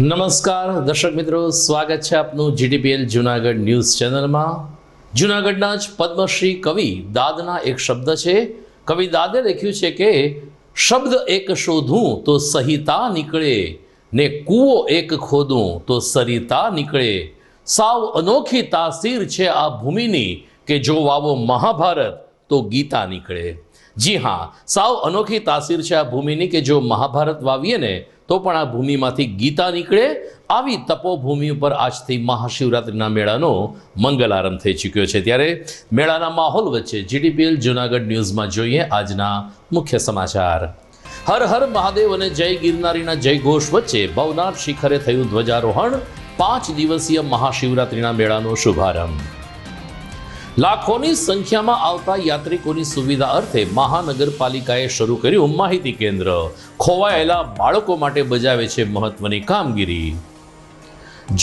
નમસ્કાર દર્શક મિત્રો, સ્વાગત છે આપનું જીટીપીએલ જૂનાગઢ ન્યૂઝ ચેનલમાં। જૂનાગઢના જ પદ્મશ્રી કવિ દાદના એક શબ્દ છે। કવિ દાદે લખ્યું છે કે શબ્દ એક શોધું તો સહિતા નીકળે, ને કૂવો એક ખોદું તો સરિતા નીકળે। સાવ અનોખી તાસીર છે આ ભૂમિની, કે જો વાવો મહાભારત તો ગીતા નીકળે। જી હા, સાવ અનોખી તાસીર છે આ ભૂમિની કે જો મહાભારત વાવીએ ને તો પણ આ ભૂમિમાંથી ગીતા નીકળે। આવી તપોભૂમિ ઉપર આજથી મહાશિવરાત્રિના મેળાનો મંગલ આરંભ થઈ ચૂક્યો છે। ત્યારે મેળાના માહોલ વચ્ચે જીટીપીએલ જૂનાગઢ ન્યૂઝમાં જોઈએ આજના મુખ્ય સમાચાર। હર હર મહાદેવ અને જય ગિરનારીના જય ઘોષ વચ્ચે ભવનાથ શિખરે થયું ધ્વજારોહણ। 5 દિવસીય મહાશિવરાત્રિના મેળાનો શુભારંભ। લાખોની સંખ્યામાં આવતા યાત્રિકોની સુવિધા અર્થે મહાનગરપાલિકાએ શરૂ કર્યું માહિતી કેન્દ્ર। ખોવાયેલા બાળકો માટે બજાવે છે મહત્વની કામગીરી।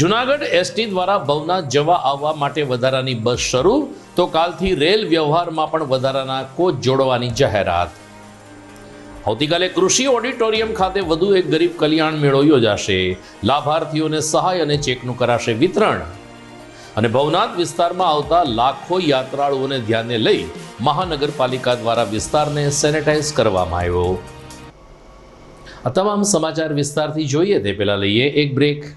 જૂનાગઢ એસટી દ્વારા ભવનાથ જવા આવવા માટે વધારાની બસ શરૂ, તો કાલથી રેલ વ્યવહારમાં પણ વધારાના કોચ જોડવાની જાહેરાત। આવતીકાલે કૃષિ ઓડિટોરિયમ ખાતે વધુ એક ગરીબ કલ્યાણ મેળો યોજાશે। લાભાર્થીઓને સહાય અને ચેકનું કરાશે વિતરણ। અને ભવનાથ વિસ્તારમાં આવતા લાખો યાત્રાળુઓને ધ્યાને લઈ મહાનગરપાલિકા દ્વારા વિસ્તારને સેનેટાઈઝ કરવામાં આવ્યો। આ તમામ સમાચાર વિસ્તારથી જોઈએ તે પહેલા લઈએ એક બ્રેક।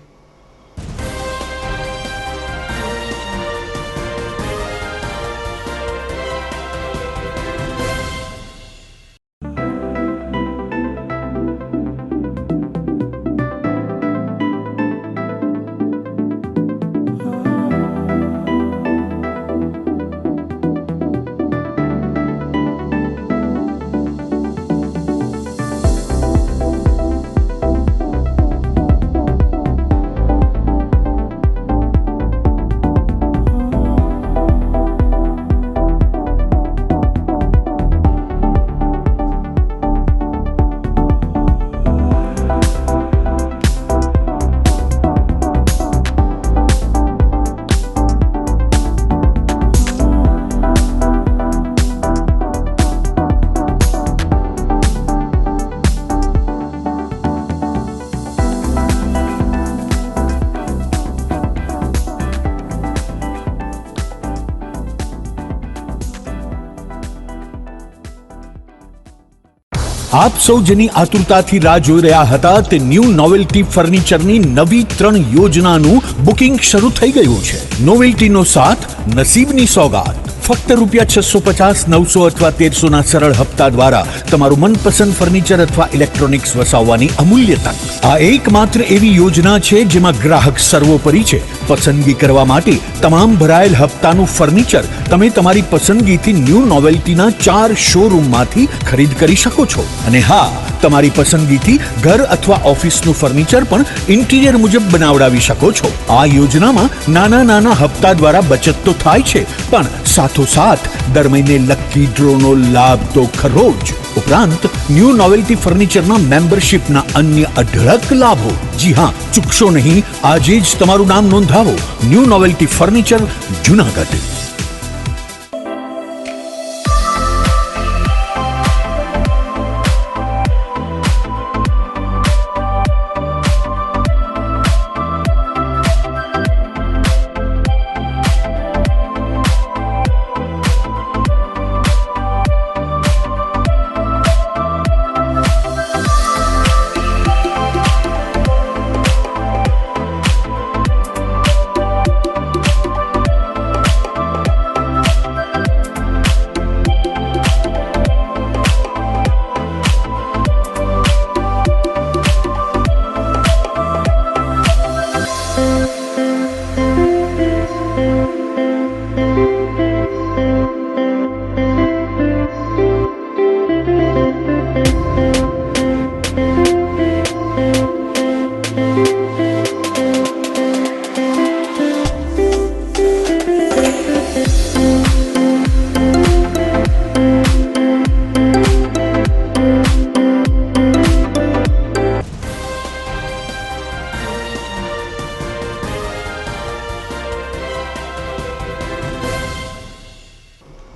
આપ સૌ જેની આતુરતાથી રાહ જોઈ રહ્યા હતા તે ન્યૂ નોવેલ્ટી ફર્નિચરની નવી 3 યોજનાનું બુકિંગ શરૂ થઈ ગયું છે। નોવેલ્ટીનો સાથ, નસીબની સોગાત। ફક્ત ₹650, 900 અથવા 1300 ના સરળ હપ્તા દ્વારા તમારું મનપસંદ ફર્નિચર અથવા ઇલેક્ટ્રોનિક્સ વસાવવાની અમૂલ્ય તક। આ એકમાત્ર એવી યોજના છે જેમાં ગ્રાહક સર્વોપરી છે। પસંદગી કરવા માટે તમામ ભરાયેલ હપ્તાનું ફર્નિચર તમે તમારી પસંદગીથી ન્યૂ નોવેલ્ટીના 4 શોરૂમમાંથી ખરીદ કરી શકો છો। અને હા, તમારી પસંદગીથી ઘર અથવા ઓફિસનું ફર્નિચર પણ ઇન્ટિરિયર મુજબ બનાવડાવી શકો છો। આ યોજનામાં નાના નાના હપ્તા દ્વારા બચત તો થાય છે, પણ સાથોસાથ દર મહિને લકી ડ્રોનો લાભ તો ખરો જ। ઉપરાંત ન્યૂ નોવેલ્ટી ફર્નિચરના મેમ્બરશિપના અન્ય અઢળક લાભો। જી હા, ચૂકશો નહીં, આજે જ તમારું નામ નોંધાવો। New novelty furniture, Junagadh.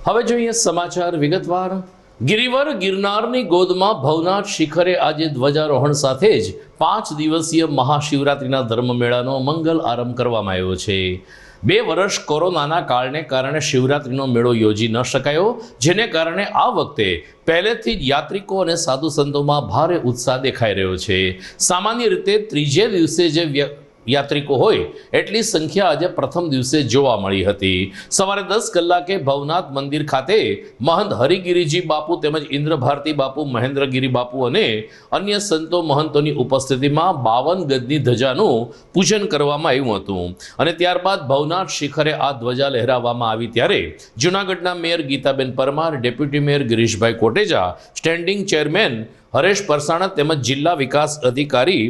હવે જોઈએ સમાચાર વિગતવાર। ગિરિવર ગિરનારની ગોદમાં ભવનાથ શિખરે આજે ધ્વજારોહણ સાથે જ 5 દિવસીય મહાશિવરાત્રિના ધર્મમેળાનો મંગલ આરંભ કરવામાં આવ્યો છે. 2 વર્ષ કોરોનાના કારણે શિવરાત્રિનો મેળો યોજી ન શકાયો, જેને કારણે આ વખતે પહેલેથી જ યાત્રિકો અને સાધુ સંતોમાં ભારે ઉત્સાહ દેખાઈ રહ્યો છે. સામાન્ય રીતે ત્રીજે દિવસે જે યાત્રિકો હોય એટલી સંખ્યા આજે પ્રથમ દિવસે જોવા મળી હતી. સવારે 10 કલાકે ભવનાથ મંદિર ખાતે મહંત હરિગીરીજી બાપુ તેમજ ઇન્દ્રભારતી બાપુ, મહેન્દ્રગીરી બાપુ અને અન્ય સંતો મહંતોની ઉપસ્થિતિમાં 52 ગજની ધજાનું પૂજન કરવામાં આવ્યું હતું અને ત્યારબાદ ભવનાથ શિખરે આ ધ્વજા લહેરાવવામાં આવી. ત્યારે જૂનાગઢના mayor Gitaben Parmar, deputy mayor Girishbhai Kotecha, standing chairman Haresh Parsana તેમજ જિલ્લા વિકાસ અધિકારી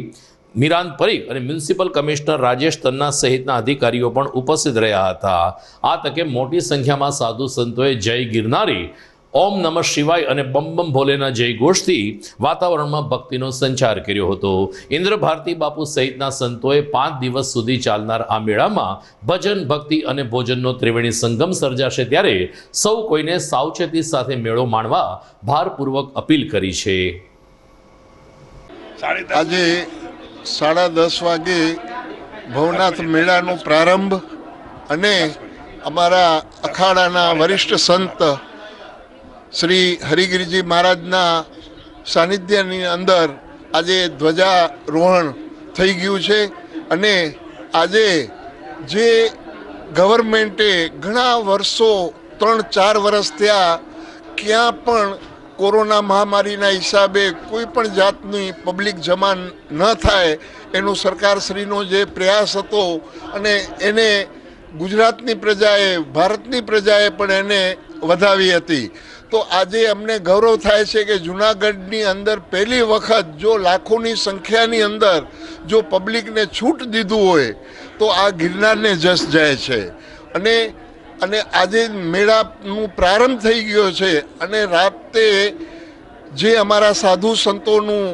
મિરાન પરીખ અને મ્યુનિસિપલ કમિશનર રાજેશ તન્ના સહિતના અધિકારીઓ પણ ઉપસ્થિત રહ્યા હતા. આ તકે મોટી સંખ્યામાં સાધુ સંતોએ જય ગિરનારી, ઓમ નમઃ શિવાય અને બમ બમ ભોલેના જય ઘોષથી વાતાવરણમાં ભક્તિનો સંચાર કર્યો હતો. ઇન્દ્રભારતી બાપુ સહિતના સંતોએ 5 દિવસ સુધી ચાલનાર આ મેળામાં ભજન, ભક્તિ અને ભોજનનો ત્રિવેણી સંગમ સર્જાશે. ત્યારે સૌ કોઈને સાવચેતી સાથે મેળો માણવા ભારપૂર્વક અપીલ કરી છે. આજે 10:30 વાગે ભવનાથ મેળાનો પ્રારંભ અને અમારા અખાડાના વરિષ્ઠ સંત શ્રી હરિગીરીજી મહારાજના સાનિધ્યની અંદર આજે ધ્વજારોહણ થઈ ગયું છે. અને આજે જે ગવર્મેન્ટે ઘણા વર્ષો 3-4 વર્ષ થયા ક્યાં પણ કોરોના મહામારીના હિસાબે કોઈ પણ જાતની પબ્લિક જમા ન થાય એનું સરકારશ્રીનો જે પ્રયાસ હતો અને એને ગુજરાતની પ્રજાએ, ભારતની પ્રજાએ પણ એને વધાવી હતી. તો આજે અમને ગૌરવ થાય છે કે જૂનાગઢની અંદર પહેલી વખત જો લાખોની સંખ્યાની અંદર જો પબ્લિકને છૂટ દીધું હોય તો આ ગિરનારને જસ જાય છે. અને આજે મેળાનું પ્રારંભ થઈ ગયો છે અને રાતે જે અમારા સાધુ સંતોનું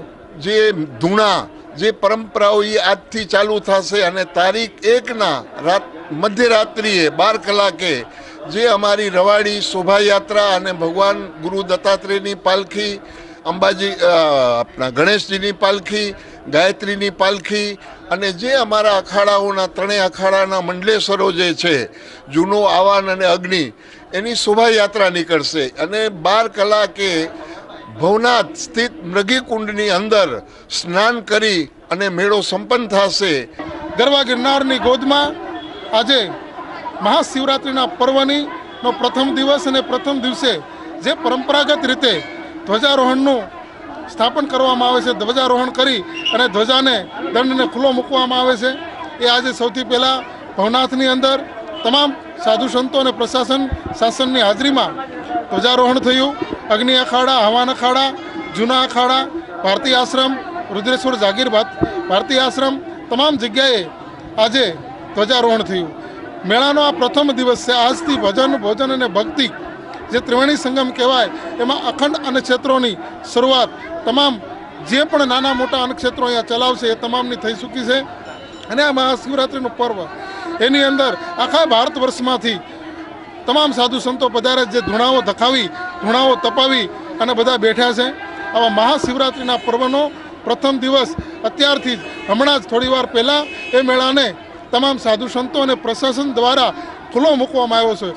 જે ધૂણા, જે પરંપરાઓ એ આજથી ચાલુ થશે અને તારીખ 1ના મધ્યરાત્રિએ 12 કલાકે જે અમારી રવાડી શોભાયાત્રા અને ભગવાન ગુરુ દત્તાત્રેયની પાલખી, અંબાજી આપણા ગણેશજીની પાલખી, ગાયત્રીની પાલખી અને જે અમારા અખાડાઓના 3 અખાડાના મંડલેશ્વરો જે છે, જૂનો, આવાન અને અગ્નિ, એની શોભાયાત્રા નીકળશે અને 12 કલાકે ભવનાથ સ્થિત મૃગીકુંડની અંદર સ્નાન કરી અને મેળો સંપન્ન થશે. ગરવા ગિરનારની ગોદમાં આજે મહાશિવરાત્રિના પર્વની પ્રથમ દિવસ અને પ્રથમ દિવસે જે પરંપરાગત રીતે ધ્વજારોહણનું સ્થાપન કરવામાં આવે છે, ધ્વજારોહણ કરી અને ધ્વજાને દંડને ખુલ્લો મૂકવામાં આવે છે. એ આજે સૌથી પહેલાં ભવનાથની અંદર તમામ સાધુ સંતો અને પ્રશાસન શાસનની હાજરીમાં ધ્વજારોહણ થયું. અગ્નિ અખાડા, હવાન અખાડા, જૂના અખાડા, ભારતી આશ્રમ, રુદ્રેશ્વર જાગીર ભારતી આશ્રમ, તમામ જગ્યાએ આજે ધ્વજારોહણ થયું. મેળાનો આ પ્રથમ દિવસ છે. આજથી ભજન, ભોજન અને ભક્તિ જે ત્રિવેણી સંગમ કહેવાય એમાં અખંડ અન્નક્ષેત્રોની શરૂઆત તમામ જે પણ નાના મોટા અન્નક્ષેત્રો અહીંયા ચલાવશે એ તમામની થઈ ચૂકી છે. અને આ મહાશિવરાત્રિનું પર્વ એની અંદર આખા ભારત વર્ષમાંથી તમામ સાધુ સંતો પધારે, જે ધૂણાઓ ધખાવી, ધૂણાઓ તપાવી અને બધા બેઠા છે. આવા મહાશિવરાત્રિના પર્વનો પ્રથમ દિવસ અત્યારથી જ હમણાં જ થોડી વાર પહેલાં એ મેળાને તમામ સાધુ સંતો અને પ્રશાસન દ્વારા ખુલ્લો મૂકવામાં આવ્યો છે.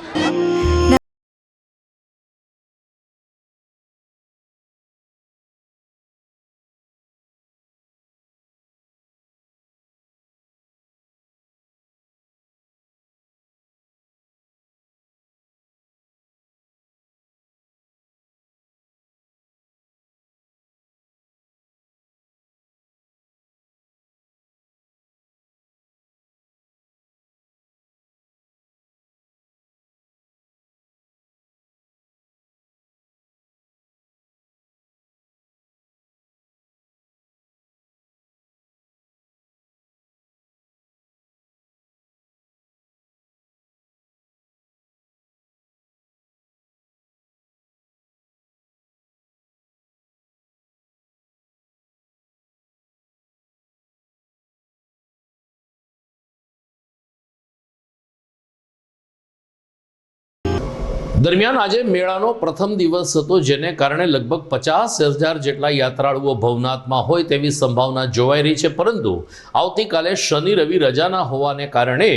દરમિયાન આજે મેળાનો પ્રથમ દિવસ હતો, જેને કારણે લગભગ 50,000 જેટલા યાત્રાળુઓ ભવનાથમાં હોય તેવી સંભાવના જોવાઈ રહી છે, પરંતુ આવતીકાલે શનિ રવિ રજાના હોવાને કારણે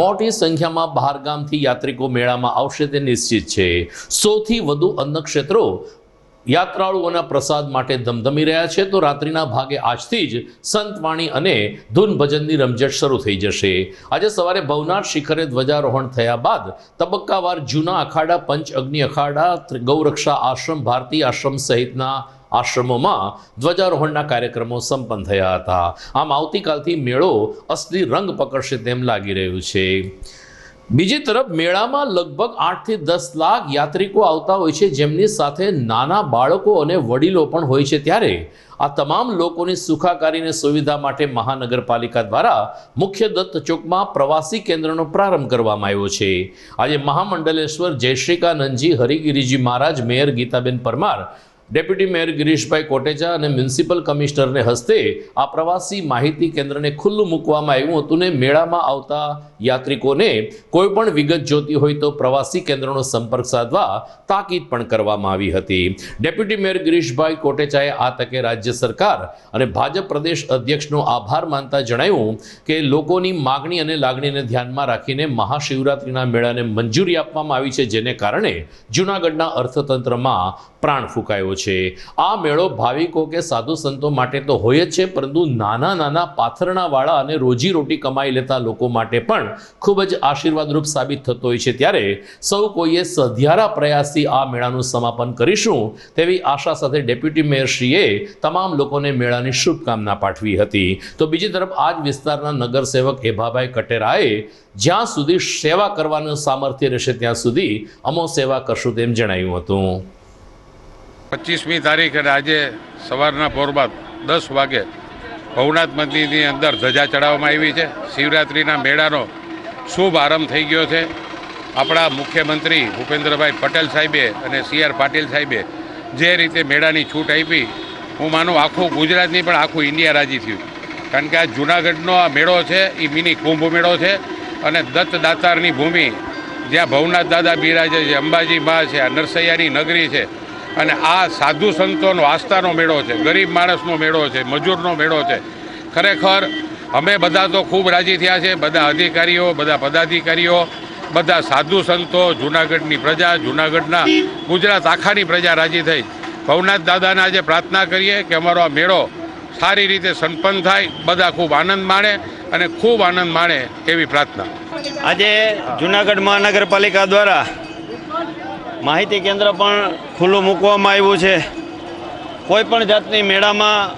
મોટી સંખ્યામાં બહારગામથી યાત્રિકો મેળામાં આવશે તે નિશ્ચિત છે. 100થી વધુ અન્નક્ષેત્રો યાત્રાળુઓના પ્રસાદ માટે ધમધમી રહ્યા છે, તો રાત્રિના ભાગે આજથી જ સંતવાણી અને ધૂન ભજનની રમઝટ શરૂ થઈ જશે. આજે સવારે ભવનાથ શિખરે ધ્વજારોહણ થયા બાદ તબક્કાવાર જૂના અખાડા, પંચ અગ્નિ અખાડા, ગૌરક્ષા આશ્રમ, ભારતી આશ્રમ સહિતના આશ્રમોમાં ધ્વજારોહણના કાર્યક્રમો સંપન્ન થયા હતા. આમ આવતીકાલથી મેળો અસલી રંગ પકડશે તેમ લાગી રહ્યું છે. બીજી તરફ મેળામાં લગભગ 8થી 10 લાખ યાત્રિકો આવતા હોય છે, જેમની સાથે નાના બાળકો અને વડીલો પણ હોય છે. ત્યારે આ તમામ લોકોની સુખાકારીને સુવિધા માટે મહાનગરપાલિકા દ્વારા મુખ્ય દત્ત ચોકમાં પ્રવાસી કેન્દ્રનો પ્રારંભ કરવામાં આવ્યો છે. આજે મહામંડલેશ્વર Jayashrikanandji Harigiriji Maharaj, mayor Gitaben Parmar, deputy mayor Girishbhai Kotecha અને મ્યુનિસિપલ કમિશનરને હસ્તે આ પ્રવાસી માહિતી કેન્દ્રને ખુલ્લું મૂકવામાં આવ્યું હતું ને મેળામાં આવતા યાત્રિકોને કોઈ પણ વિગત જોતી હોય તો પ્રવાસી કેન્દ્રનો સંપર્ક સાધવા તાકીદ પણ કરવામાં આવી હતી. ડેપ્યુટી મેયર ગિરીશભાઈ કોટેચાએ આ તકે રાજ્ય સરકાર અને ભાજપ પ્રદેશ અધ્યક્ષનો આભાર માનતા જણાવ્યું કે લોકોની માગણી અને લાગણીને ધ્યાનમાં રાખીને મહાશિવરાત્રિના મેળાને મંજૂરી આપવામાં આવી છે, જેને કારણે જૂનાગઢના અર્થતંત્રમાં પ્રાણ ફૂંકાયો છે. આ મેળો ભાવિકો કે સાધુ સંતો માટે તો હોય જ છે, પરંતુ નાના નાના પાથરણાવાળા અને રોજીરોટી કમાઈ લેતા લોકો માટે પણ ખૂબ જ આશીર્વાદરૂપ સાબિત થતો હોય છે. ત્યારે સૌ કોઈએ સધિયારા પ્રયાસથી આ મેળાનું સમાપન કરીશું તેવી આશા સાથે ડેપ્યુટી મેયરશ્રીએ તમામ લોકોને મેળાની શુભકામના પાઠવી હતી. તો બીજી તરફ આ જ વિસ્તારના નગરસેવક એભાભાઈ કટેરાએ જ્યાં સુધી સેવા કરવાનું સામર્થ્ય રહેશે ત્યાં સુધી અમો સેવા કરશું તેમ જણાવ્યું હતું. 25મી તારીખ અને આજે સવારના પોરમાં 10 વાગે ભવનાથ મંદિરની અંદર ધજા ચડાવવામાં આવી છે. શિવરાત્રિના મેળાનો શુભ આરંભ થઈ ગયો છે. આપણા મુખ્યમંત્રી ભૂપેન્દ્રભાઈ પટેલ સાહેબે અને CR પાટીલ સાહેબે જે રીતે મેળાની છૂટ આપી, હું માનું આખું ગુજરાત નહીં પણ આખું ઇન્ડિયા રાજી થયું. કારણ કે આ જૂનાગઢનો આ મેળો છે એ મિની કુંભ મેળો છે અને દત્ત દાતારની ભૂમિ જ્યાં ભવનાથ દાદા બિરાજે છે, અંબાજી મા છે, આ નરસૈયાની નગરી છે અને આ સાધુ સંતોનો આસ્થાનો મેળો છે, ગરીબ માણસનો મેળો છે, મજૂરનો મેળો છે. ખરેખર અમે બધા તો ખૂબ રાજી થયા છે, બધા અધિકારીઓ, બધા પદાધિકારીઓ, બધા સાધુ સંતો, જૂનાગઢની પ્રજા, જૂનાગઢના ગુજરાત આખાની પ્રજા રાજી થઈ. ભવનાથ દાદાને આજે પ્રાર્થના કરીએ કે અમારો આ મેળો સારી રીતે સંપન્ન થાય, બધા ખૂબ આનંદ માણે અને ખૂબ આનંદ માણે એવી પ્રાર્થના. આજે જૂનાગઢ મહાનગરપાલિકા દ્વારા માહિતી કેન્દ્ર પણ ખુલ્લું મૂકવામાં આવ્યું છે. કોઈ પણ જાતની મેળામાં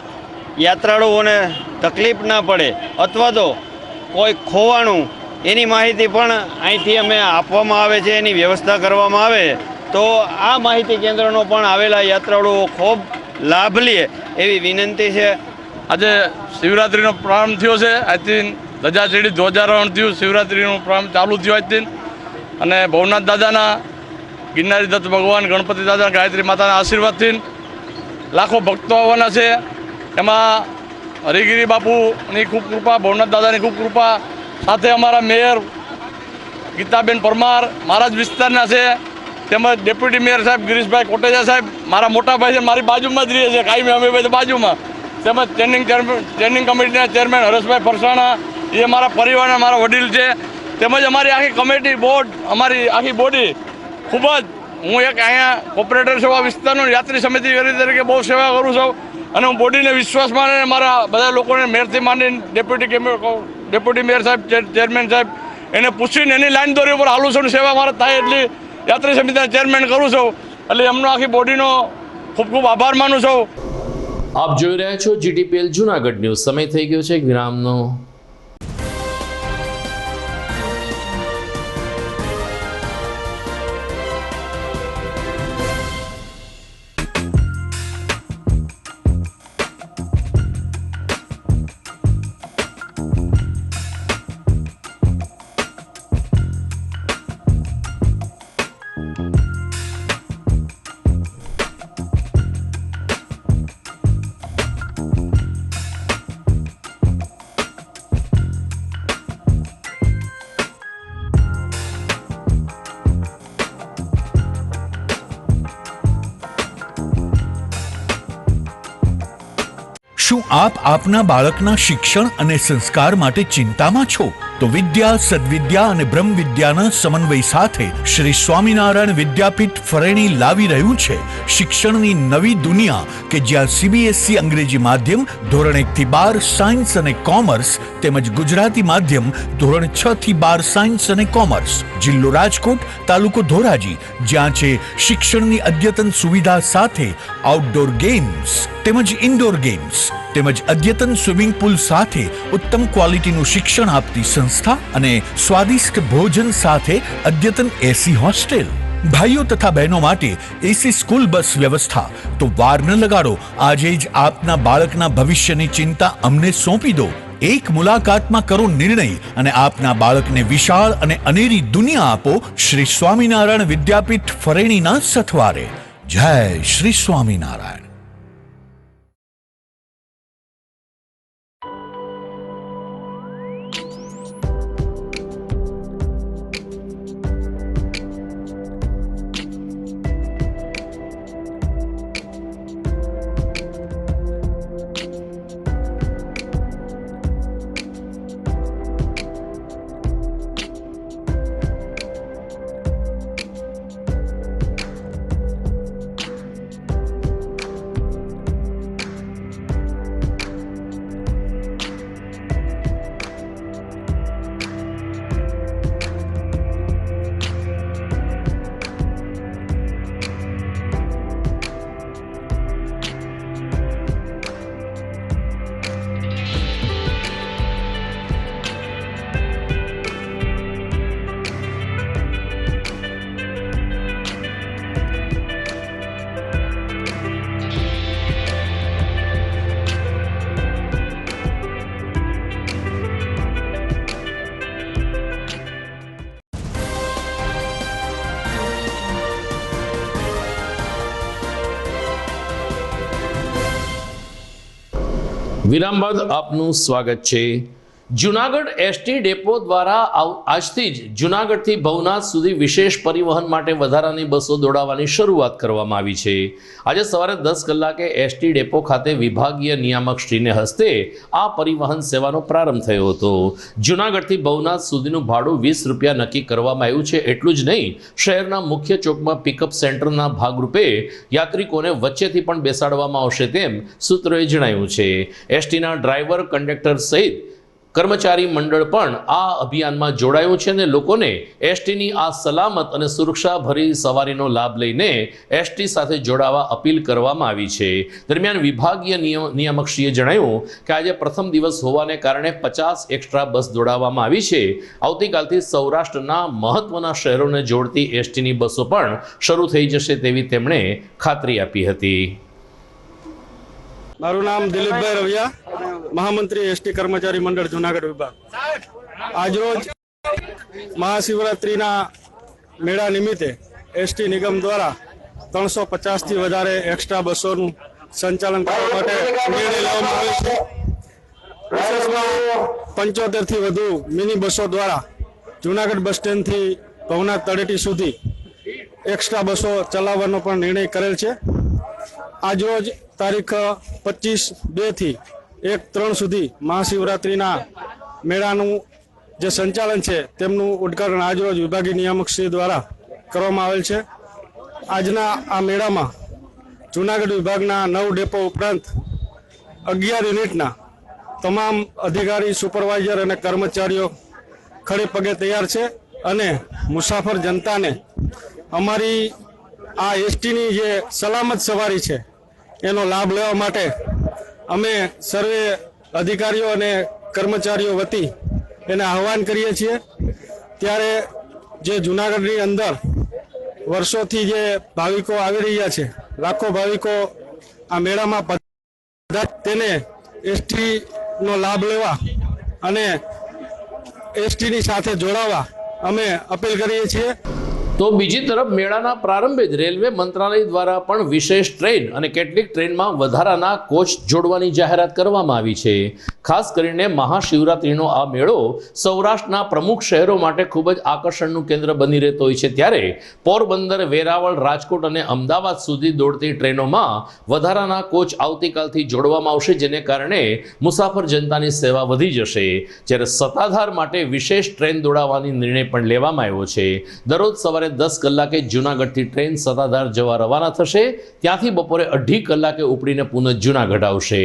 યાત્રાળુઓને તકલીફ ના પડે અથવા તો કોઈ ખોવાણું એની માહિતી પણ અહીંથી અમે આપવામાં આવે છે, એની વ્યવસ્થા કરવામાં આવે તો આ માહિતી કેન્દ્રનો પણ આવેલા યાત્રાળુઓ ખૂબ લાભ લે એવી વિનંતી છે. આજે શિવરાત્રિનો પ્રારંભ થયો છે. આજથી ધજા ચડી ધ્વજારોહણ થયું, શિવરાત્રિનો પ્રારંભ ચાલુ થયો આજથી. અને ભવનાથ દાદાના, ગિરનારી દત્ત ભગવાન, ગણપતિ દાદા, ગાયત્રી માતાના આશીર્વાદથી લાખો ભક્તો આવવાના છે. એમાં હરિગીરી બાપુની ખૂબ કૃપા, ભવનાથ દાદાની ખૂબ કૃપા, સાથે અમારા મેયર ગીતાબેન પરમાર મારા જ વિસ્તારના છે, તેમજ ડેપ્યુટી મેયર સાહેબ ગિરીશભાઈ કોટેચા સાહેબ મારા મોટા ભાઈ છે, મારી બાજુમાં જ રહે છે, કાયમી અમે ભાઈ બાજુમાં. તેમજ ટ્રેનિંગ કમિટીના ચેરમેન હરેશભાઈ ફરસાણા, એ મારા પરિવારના મારા વડીલ છે. તેમજ અમારી આખી કમિટી બોર્ડ, અમારી આખી બોડી ખૂબ જ, હું એક અહીંયા કોર્પોરેટર સેવા વિસ્તારનો યાત્રી સમિતિ તરીકે બહુ સેવા કરું છું અને હું બોડીને વિશ્વાસ માને મારા બધા લોકોને મેયરથી માંડીને ડેપ્યુટી મેયર સાહેબ, ચેરમેન સાહેબ એને પૂછીને એની લાઈન દોરી ઉપર હાલું છું. સેવા મારે થાય એટલી યાત્રી સમિતિના ચેરમેન કરું છું, એટલે એમનો આખી બોડીનો ખૂબ ખૂબ આભાર માનું છું. આપ જોઈ રહ્યા છો GTPL જૂનાગઢ ન્યૂઝ. સમય થઈ ગયો છે એક વિરામનો. શું આપ આપના બાળકના શિક્ષણ અને સંસ્કાર માટે ચિંતામાં છો? તો વિદ્યા, સદવિદ્યા અને બ્રહ્મ વિદ્યાના સમન્વય સાથે શ્રી સ્વામિનારાયણ વિદ્યાપીઠ ફરેણી લાવી રહ્યું છે શિક્ષણની નવી દુનિયા કે જ્યાં CBSE અંગ્રેજી માધ્યમ ધોરણ 1 થી 12 સાયન્સ અને કોમર્સ તેમજ ગુજરાતી માધ્યમ ધોરણ 6 થી 12 સાયન્સ અને કોમર્સ. જિલ્લો રાજકોટ, તાલુકો ધોરાજી, જ્યાં છે શિક્ષણની અદ્યતન સુવિધા સાથે આઉટડોર ગેમ્સ તેમજ ઇન્ડોર ગેમ્સ તેમજ અદ્યતન સ્વિમિંગ પુલ સાથે ઉત્તમ ક્વોલિટીનું શિક્ષણ આપતી સંસ્થા અને સ્વાદિષ્ટ ભોજન સાથે અદ્યતન AC હોસ્ટેલ. ભાઈઓ તથા બહેનો માટે AC સ્કૂલ બસ વ્યવસ્થા. તો વાર ન લગાડો, આજે જ આપના બાળકના ભવિષ્યની ચિંતા અમને સોંપી દો. એક મુલાકાતમાં કરો નિર્ણય અને આપના બાળકને વિશાળ અને અનેરી દુનિયા આપો શ્રી સ્વામિનારાયણ વિદ્યાપીઠ ફરેણીના સથવારે. જય શ્રી સ્વામિનારાયણ. વિરામ બાદ આપનું સ્વાગત છે. જુનાગઢ ST ડેપો દ્વારા આજથી જ જુનાગઢથી ભવનાથ સુધી વિશેષ પરિવહન માટે વધારાની બસો દોડાવવાની શરૂઆત કરવામાં આવી છે. આજે સવારે 10 કલાકે ST ડેપો ખાતે વિભાગીય નિયામક શ્રીને હસ્તે આ પરિવહન સેવાનો પ્રારંભ થયો હતો. જુનાગઢથી ભવનાથ સુધીનું ભાડું 20 રૂપિયા નક્કી કરવામાં આવ્યું છે. એટલું જ નહીં, શહેરના મુખ્ય ચોકમાં પિકઅપ સેન્ટરના ભાગરૂપે યાત્રિકોને વચ્ચેથી પણ બેસાડવામાં આવશે તેમ સૂત્રોએ જણાવ્યું છે. STના ડ્રાઈવર, કંડક્ટર સહિત કર્મચારી મંડળ પણ આ અભિયાનમાં જોડાયું છે અને લોકોને STની આ સલામત અને સુરક્ષાભરી સવારીનો લાભ લઈને ST સાથે જોડાવા અપીલ કરવામાં આવી છે. દરમિયાન વિભાગીય નિયામકશ્રીએ જણાવ્યું કે આજે પ્રથમ દિવસ હોવાને કારણે 50 એક્સ્ટ્રા બસ દોડાવવામાં આવી છે. આવતીકાલથી સૌરાષ્ટ્રના મહત્વના શહેરોને જોડતી STની બસો પણ શરૂ થઈ જશે તેવી તેમણે ખાતરી આપી હતી. મારું નામ દિલીપભાઈ રવિયા, મહામંત્રી ST કર્મચારી મંડળ જુનાગઢ વિભાગ. આજરોજ મહાશિવરાત્રિના મેળા નિમિત્તે ST નિગમ દ્વારા 350થી વધારે એક્સ્ટ્રા બસોનું સંચાલન કરવા માટે નિર્ણય લેવામાં આવ્યો છે. વિશેષમાં 75થી વધુ મિની બસો દ્વારા જુનાગઢ બસ સ્ટેન્ડથી ભવનાથ તળેટી સુધી એક્સ્ટ્રા બસો ચલાવવાનો પણ નિર્ણય કરેલ છે. આજરોજ તારીખ 25/2 થી 1/3 સુધી મહાશિવરાત્રિના મેળાનું જે સંચાલન છે તેમનું ઉદ્ઘાટન આજરોજ વિભાગીય નિયામક શ્રી દ્વારા કરવામાં આવેલ છે. આજના આ મેળામાં જુનાગઢ વિભાગના 9 ડેપો ઉપરાંત 11 યુનિટના તમામ અધિકારી, સુપરવાઇઝર અને કર્મચારીઓ ખડે પગે તૈયાર છે અને મુસાફર જનતાને અમારી આ STની જે સલામત સવારી છે એનો લાભ લેવા માટે અમે સર્વે અધિકારીઓ અને કર્મચારીઓ વતી એને આહ્વાન કરીએ છીએ. ત્યારે જે જૂનાગઢની અંદર વર્ષોથી જે ભાવિકો આવી રહ્યા છે, લાખો ભાવિકો આ મેળામાં તેને STનો લાભ લેવા અને STની સાથે જોડાવા અમે અપીલ કરીએ છીએ. તો બીજી તરફ મેળાના પ્રારંભે જ રેલવે મંત્રાલય દ્વારા પણ વિશેષ ટ્રેન અને કેટલીક ટ્રેનમાં વધારાના કોચ જોડવાની જાહેરાત કરવામાં આવી છે. ખાસ કરીને મહાશિવરાત્રિનો આ મેળો સૌરાષ્ટ્રના પ્રમુખ શહેરો માટે ખૂબ જ આકર્ષણનું કેન્દ્ર બની રહેતો હોય છે. ત્યારે પોરબંદર, વેરાવળ, રાજકોટ અને અમદાવાદ સુધી દોડતી ટ્રેનોમાં વધારાના કોચ આવતીકાલથી જોડવામાં આવશે, જેને કારણે મુસાફર જનતાની સેવા વધી જશે. જ્યારે સત્તાધાર માટે વિશેષ ટ્રેન દોડાવવાની નિર્ણય પણ લેવામાં આવ્યો છે. દરરોજ સવારે 10 કલાકે જૂનાગઢથી ટ્રેન સત્તાધાર જવા રવાના થશે. ત્યાંથી બપોરે 2.5 કલાકે ઉપડીને પુનઃ જૂનાગઢ આવશે.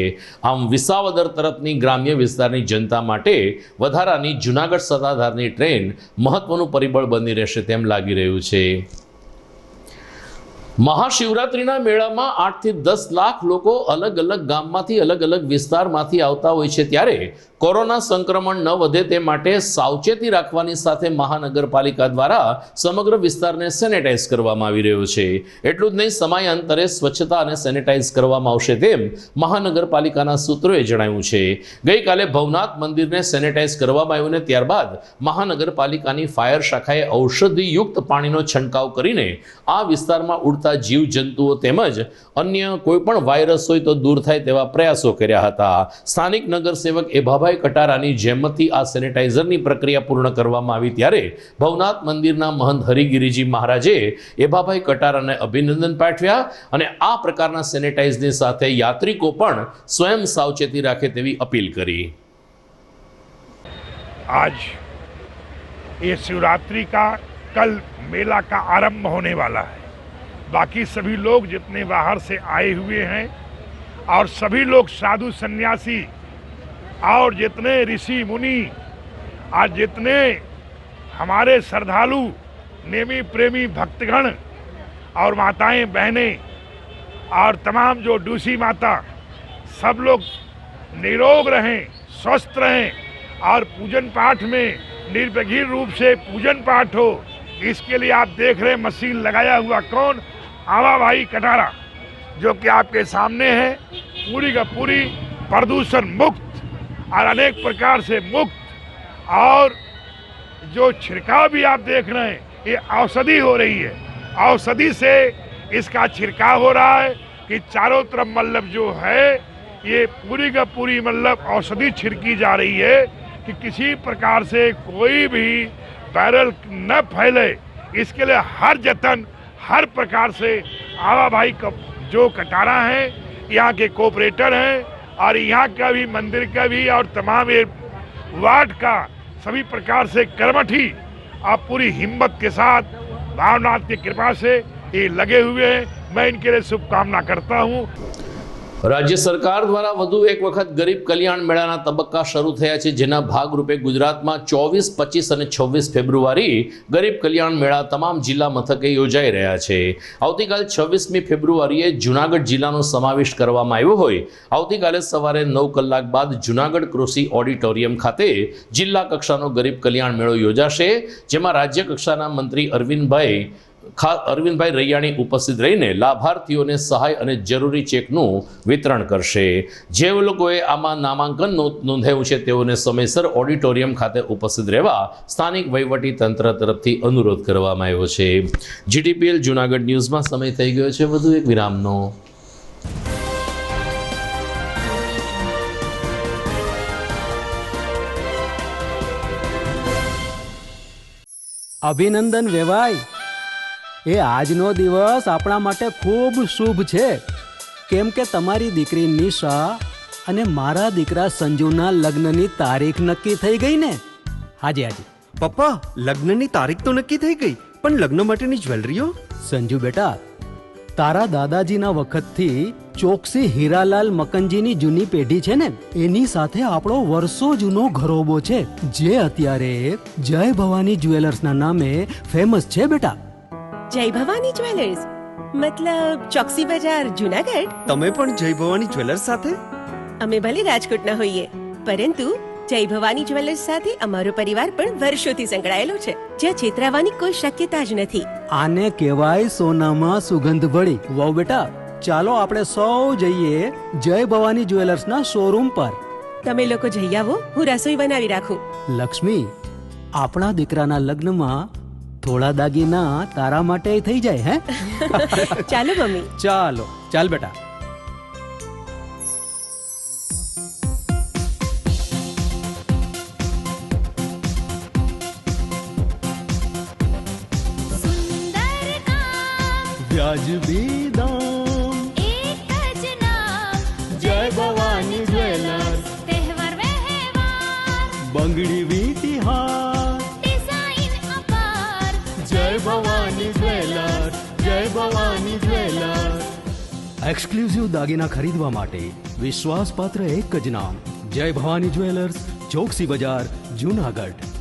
આમ વિસાવદર તરફની ગ્રામ્ય વિસ્તારની જનતા માટે વધારાની જૂનાગઢ સત્તાધારની ટ્રેન મહત્વનું પરિબળ બની રહેશે તેમ લાગી રહ્યું છે. મહાશિવરાત્રિના મેળામાં 8 થી 10 લાખ લોકો અલગ અલગ ગામમાંથી, અલગ અલગ વિસ્તારમાંથી આવતા હોય છે. ત્યારે કોરોના સંક્રમણ ન વધે તે માટે સાવચેતી રાખવાની સાથે મહાનગરપાલિકા દ્વારા સમગ્ર વિસ્તારને સેનેટાઈઝ કરવામાં આવી રહ્યો છે. એટલું જ નહીં, સમયાંતરે સ્વચ્છતા અને સેનેટાઈઝ કરવામાં આવશે તેમ મહાનગરપાલિકાના સૂત્રોએ જણાવ્યું છે. ગઈકાલે ભવનાથ મંદિરને સેનેટાઈઝ કરવામાં આવ્યું ને ત્યારબાદ મહાનગરપાલિકાની ફાયર શાખાએ ઔષધિયુક્ત પાણીનો છંટકાવ કરીને આ વિસ્તારમાં ઉડતા જીવજંતુઓ તેમજ અન્ય કોઈ પણ વાયરસ હોય તો દૂર થાય તેવા પ્રયાસો કર્યા હતા. સ્થાનિક નગરસેવક એભાભાઈ કટારાની જેમથી આ સેનેટાઈઝરની પ્રક્રિયા પૂર્ણ કરવામાં આવી. ત્યારે ભવનાથ મંદિરના મહંત હરિગીરીજી મહારાજે એભાભાઈ કટારાને અભિનંદન પાઠવ્યા અને આ પ્રકારના સેનેટાઈઝની સાથે યાત્રિકો પણ સ્વયં સાવચેતી રાખે તેવી અપીલ કરી. आज ये शिवरात्रि का कल मेला का आरंभ होने वाला है. बाकी सभी लोग जितने बाहर से आए हुए हैं और सभी लोग साधु सन्यासी और जितने ऋषि मुनि आज जितने हमारे श्रद्धालु नेमी प्रेमी भक्तगण और माताएं बहनें और तमाम जो डूसी माता सब लोग निरोग रहें, स्वस्थ रहें और पूजन पाठ में निर्विघ्न रूप से पूजन पाठ हो, इसके लिए आप देख रहे मशीन लगाया हुआ कौन, आवा भाई कटारा, जो कि आपके सामने है. पूरी का पूरी प्रदूषण मुक्त और अनेक प्रकार से मुक्त, और जो छिड़काव भी आप देख रहे हैं ये औषधि हो रही है. औषधि से इसका छिड़काव हो रहा है कि चारों तरफ मतलब जो है ये पूरी का पूरी मतलब औषधि छिड़की जा रही है कि किसी प्रकार से कोई भी वायरल न फैले. इसके लिए हर जतन, हर प्रकार से आवा भाई जो कटारा हैं, यहाँ के कोऑपरेटर हैं और यहाँ का भी मंदिर का भी और तमाम ये वार्ड का सभी प्रकार से कर्मठी आप पूरी हिम्मत के साथ भावनाथ की कृपा से ये लगे हुए हैं. मैं इनके लिए शुभकामना करता हूँ. રાજ્ય સરકાર દ્વારા વધુ એક વખત ગરીબ કલ્યાણ મેળાના તબક્કા શરૂ થયા છે, જેના ભાગરૂપે ગુજરાતમાં 24, 25 અને 26 ફેબ્રુઆરી ગરીબ કલ્યાણ મેળા તમામ જિલ્લા મથકે યોજાઈ રહ્યા છે. આવતીકાલ 26મી ફેબ્રુઆરીએ જૂનાગઢ જિલ્લાનો સમાવેશ કરવામાં આવ્યો હોય. આવતીકાલે સવારે 9 કલાક બાદ જૂનાગઢ કૃષિ ઓડિટોરિયમ ખાતે જિલ્લા કક્ષાનો ગરીબ કલ્યાણ મેળો યોજાશે, જેમાં રાજ્ય કક્ષાના મંત્રી અરવિંદભાઈ રૈયાણી ઉપસ્થિત રહીને લાભાર્થીઓને સહાય અને જરૂરી ચેકનું વિતરણ કરશે. જે લોકોએ આમાં નામાંકન નોંધાવ્યું છે તેઓને સમયસર ઓડિટોરિયમ ખાતે ઉપસ્થિત રહેવા સ્થાનિક વહીવટી તંત્ર તરફથી અનુરોધ કરવામાં આવ્યો છે. જીટીપીએલ જૂનાગઢ ન્યૂઝમાં સમય થઈ ગયો છે વધુ એક વિરામનો. અભિનંદન વેવાય, એ આજનો દિવસ આપણા માટે ખૂબ શુભ છે, કેમ કે તમારી દીકરી નિશા અને મારા દીકરા સંજુના લગ્નની તારીખ નક્કી થઈ ગઈ ને. હાજી હાજી પપ્પા, લગ્નની તારીખ તો નક્કી થઈ ગઈ, પણ લગ્ન માટેની જ્વેલરીઓ? સંજુ બેટા, તારા દાદાજીના વખતથી ચોકસી હીરાલાલ મકનજીની જૂની પેઢી છે ને, એની સાથે આપણો વર્ષો જૂનો ઘરોબો છે, જે અત્યારે જય ભવાની જ્વેલર્સના નામે ફેમસ છે બેટા. જય ભવાની જ્વેલર્સ મતલબ ચોકસી બજાર જૂનાગઢ? તમે પણ જય ભવાની જ્વેલર્સ સાથે? અમે ભલે રાજકોટના હોઈએ, પરંતુ જય ભવાની જ્વેલર્સ સાથે અમારો પરિવાર પણ વર્ષોથી સંકળાયેલો છે, જ્યાં છેતરાવાની કોઈ શક્યતા જ નથી. આને કહેવાય સોનામાં સુગંધ ભળી. વાવ બેટા, ચાલો આપણે સૌ જઈએ જય ભવાની જ્વેલર્સના શોરૂમ પર. તમે લોકો જઈ આવો, હું રસોઈ બનાવી રાખું. લક્ષ્મી, આપણા દીકરાના લગ્નમાં થોડા દાગીના તારા માટે થઈ જાય હે. ચાલો મમ્મી. ચાલો ચાલ બેટા. વ્યાજબી દામ એક જ નામ જય ભવાની જ્વેલર્સ. તહેવાર વ્યવહાર બંગડી વીટી હાર ડિઝાઇન અપાર જય ભવાની જ્વેલર્સ. જય ભવાની જ્વેલર્સ. એક્સક્લુઝિવ દાગીના ખરીદવા માટે વિશ્વાસપાત્ર એક જ નામ જય ભવાની જ્વેલર્સ, ચોકસી બજાર, જૂનાગઢ.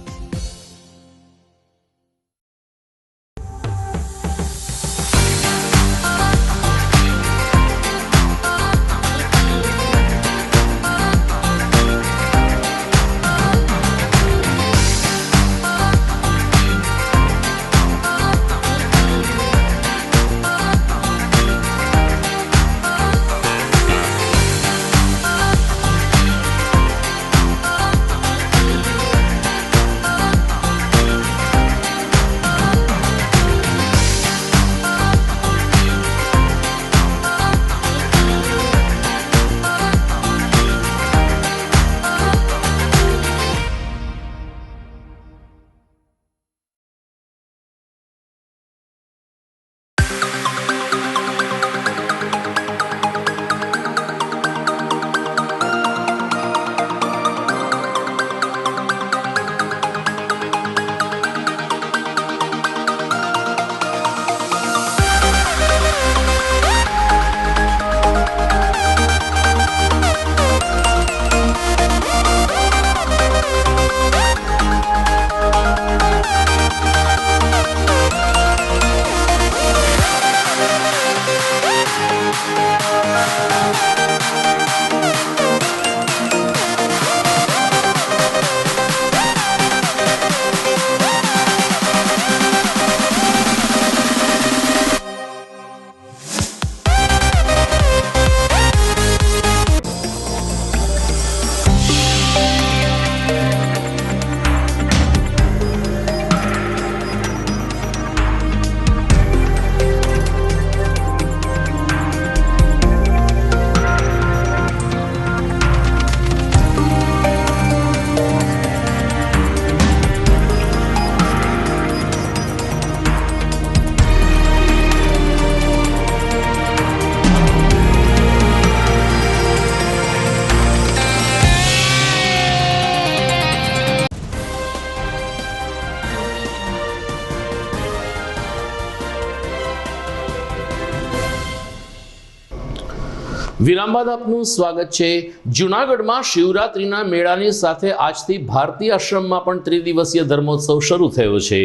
વિરામ બાદ આપનું સ્વાગત છે. જૂનાગઢમાં શિવરાત્રિના મેળાની સાથે આજથી ભારતી આશ્રમમાં પણ ત્રિદિવસીય ધર્મોત્સવ શરૂ થયો છે.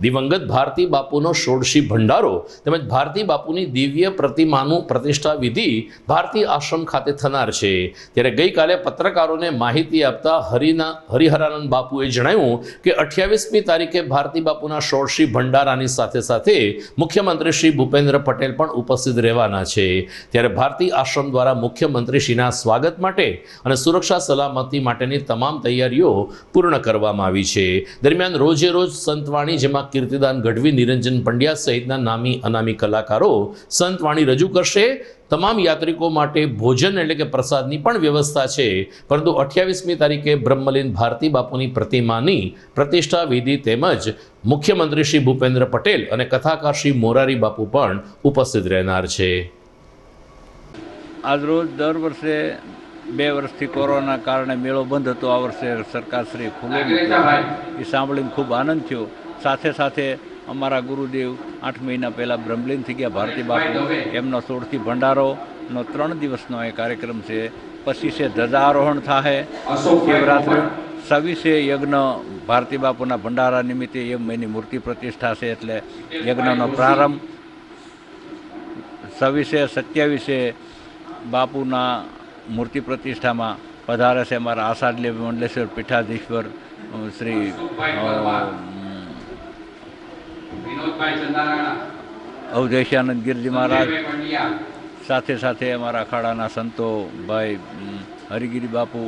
દિવંગત ભારતી બાપુનો ષોડશી ભંડારો તેમજ ભારતી બાપુની દિવ્ય પ્રતિમાનું પ્રતિષ્ઠા વિધિ ભારતી આશ્રમ ખાતે થનાર છે. ત્યારે ગઈકાલે પત્રકારોને માહિતી આપતા હરિહરાનંદ બાપુએ જણાવ્યું કે 28મી તારીખે ભારતી બાપુના ષોડશી ભંડારાની સાથે સાથે મુખ્યમંત્રી શ્રી ભૂપેન્દ્ર પટેલ પણ ઉપસ્થિત રહેવાના છે. ત્યારે ભારતી આશ્રમ દ્વારા મુખ્યમંત્રીશ્રીના સ્વાગત માટે અને સુરક્ષા સલામતી માટેની તમામ તૈયારીઓ પૂર્ણ કરવામાં આવી છે. દરમિયાન રોજે રોજ સંતવાણી, જેમાં કીર્તિદાન ગઢવી, નિરંજન પંડ્યા સહિતના નામી અનામી કલાકારો સંતવાણી રજૂ કરશે. તમામ યાત્રિકો માટે ભોજન એટલે કે પ્રસાદની પણ વ્યવસ્થા છે. પરંતુ 28મી તારીખે બ્રહ્મલીન ભારતી બાપુની પ્રતિમાની પ્રતિષ્ઠા વિધિ તેમજ મુખ્યમંત્રી શ્રી ભૂપેન્દ્ર પટેલ અને કથાકાર શ્રી મોરારી બાપુ પણ ઉપસ્થિત રહેનાર છે. આજરોજ દર વર્ષે 2 વર્ષથી કોરોના કારણે મેળો બંધ હતો. આ વર્ષે સરકારશ્રી ખુલ્લો મૂક્યો એ સાંભળીને ખૂબ આનંદ થયો. સાથે સાથે અમારા ગુરુદેવ 8 મહિના પહેલાં બ્રહ્મલીન થઈ ગયા ભારતી બાપુ, એમનો ષોડશી ભંડારોનો 3 દિવસનો એ કાર્યક્રમ છે. પછી છે ધ્વજારોહણ થાય, શિવરાત્રિ 26 યજ્ઞ ભારતી બાપુના ભંડારા નિમિત્તે એમની મૂર્તિ પ્રતિષ્ઠા છે, એટલે યજ્ઞનો પ્રારંભ 26 27 બાપુના મૂર્તિ પ્રતિષ્ઠામાં પધારે છે અમારા આષાઢલ્ય મંડલેશ્વર પીઠાધીશ્વર શ્રી અવધેશાનંદ ગિરજી મહારાજ, સાથે સાથે અમારા અખાડાના સંતો ભાઈ હરિગીરી બાપુ,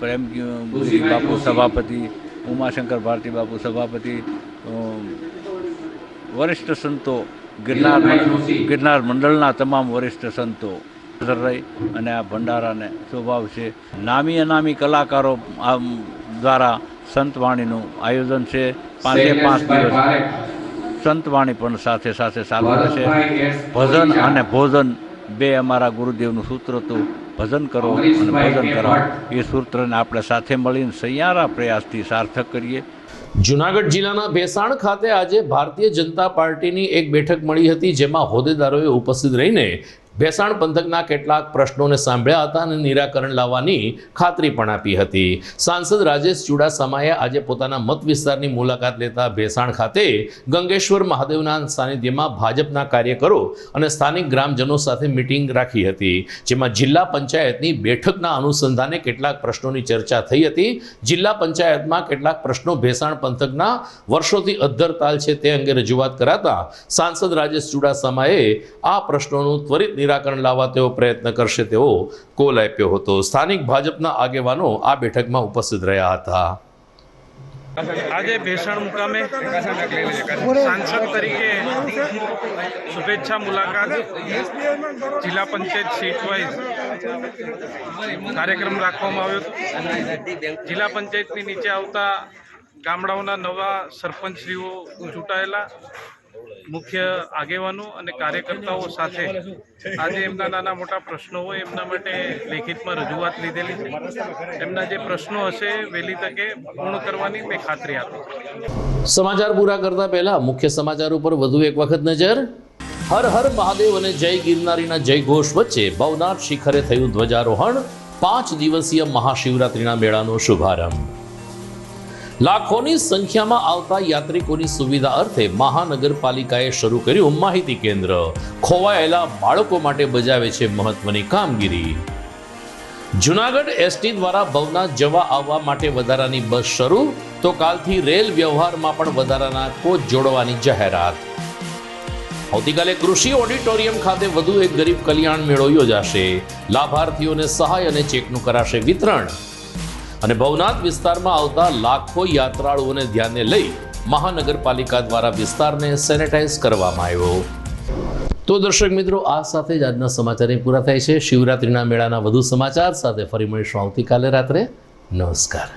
પ્રેમગીરી બાપુ સભાપતિ, ઉમાશંકર ભારતી બાપુ સભાપતિ, વરિષ્ઠ સંતો ગિરનાર મંડળના તમામ વરિષ્ઠ સંતો હાજર રહી અને આ ભંડારાને શોભાવશે. નામી અનામી કલાકારો દ્વારા સંતવાણીનું આયોજન છે. 5 દિવસ સંતવાણી પણ સાથે સાથે ચાલુ રહેશે. ભજન અને ભોજન બે અમારા ગુરુદેવનું સૂત્ર હતું, ભજન કરો અને ભોજન કરાવો. એ સૂત્રને આપણે સાથે મળીને સહિયારા પ્રયાસથી સાર્થક કરીએ. જૂનાગઢ જિલ્લાના ભેસાણ ખાતે આજે ભારતીય જનતા પાર્ટીની એક બેઠક મળી હતી, જેમાં હોદ્દેદારોએ ઉપસ્થિત રહીને ભેસાણ પંથકના કેટલાક પ્રશ્નોને સાંભળ્યા હતા અને નિરાકરણ લાવવાની ખાતરી પણ આપી હતી. સાંસદ રાજેશ ચુડાસમાએ આજે પોતાના મત વિસ્તારની મુલાકાત લેતા ભેસાણ ખાતે ગંગેશ્વર મહાદેવના સાનિધ્યમાં ભાજપના કાર્યકરો અને સ્થાનિક ગ્રામજનો સાથે મિટિંગ રાખી હતી, જેમાં જિલ્લા પંચાયતની બેઠકના અનુસંધાને કેટલાક પ્રશ્નોની ચર્ચા થઈ હતી. જિલ્લા પંચાયતમાં કેટલાક પ્રશ્નો ભેસાણ પંથકના વર્ષોથી અદ્ધરતાલ છે તે અંગે રજૂઆત કરાતા સાંસદ રાજેશ ચુડાસમાએ આ પ્રશ્નોનું ત્વરિત નિરાકરણ લાવવા તેઓ પ્રયત્ન કરશે તેવો કોલ આપ્યો હતો. સ્થાનિક ભાજપના આગેવાનો આ બેઠકમાં ઉપસ્થિત રહ્યા હતા. આજે ભેસાણ મુકામે સાંસદ તરીકે શુભેચ્છા મુલાકાત જિલ્લા પંચાયત સીટ વાઇઝ કાર્યક્રમ રાખવામાં આવ્યો હતો. જિલ્લા પંચાયતની નીચે આવતા ગામડાઓના નવા સરપંચશ્રીઓ ચૂંટાયેલા, મુખ્ય આગેવાનો અને કાર્યકર્તાઓ સાથે આજે એમના નાના મોટા પ્રશ્નો હોય એમના માટે લેખિતમાં રજૂઆત લીધેલી છે. એમના જે પ્રશ્નો હશે વહેલી તકે પૂર્ણ કરવાની મેં ખાતરી આપી. સમાચાર પૂરા કરતા પહેલા મુખ્ય સમાચાર ઉપર વધુ એક વખત નજર. હર હર મહાદેવ અને જય ગિરનારીના જય ઘોષ વચ્ચે ભવનાથ શિખરે થયું ધ્વજારોહણ. 5 દિવસીય મહાશિવરાત્રિના મેળાનો શુભારંભ. લાખોની સંખ્યામાં આવતા યાત્રિકોની સુવિધા અર્થે મહાનગરપાલિકાએ શરૂ કર્યું માહિતી કેન્દ્ર. ખોવાયેલા બાળકો માટે બજાવે છે મહત્વની કામગીરી. જૂનાગઢ એસટી દ્વારા ભવનાથ જવા આવવા માટે વધારાની બસ શરૂ, તો કાલથી રેલ વ્યવહારમાં પણ વધારાના કોચ જોડવાની જાહેરાત. આવતીકાલે કૃષિ ઓડિટોરિયમ ખાતે વધુ એક ગરીબ કલ્યાણ મેળો યોજાશે. લાભાર્થીઓને સહાય અને ચેકનું કરાશે વિતરણ. અને ભવનાથ વિસ્તારમાં આવતા લાખો યાત્રાળુઓને ધ્યાને લઈ મહાનગરપાલિકા દ્વારા વિસ્તારને સેનેટાઈઝ કરવામાં આવ્યો. તો દર્શક મિત્રો, આ સાથે જ આજના સમાચાર પૂરા થાય છે. શિવરાત્રિના મેળાના વધુ સમાચાર સાથે ફરી મળીશું આવતીકાલે રાત્રે. નમસ્કાર.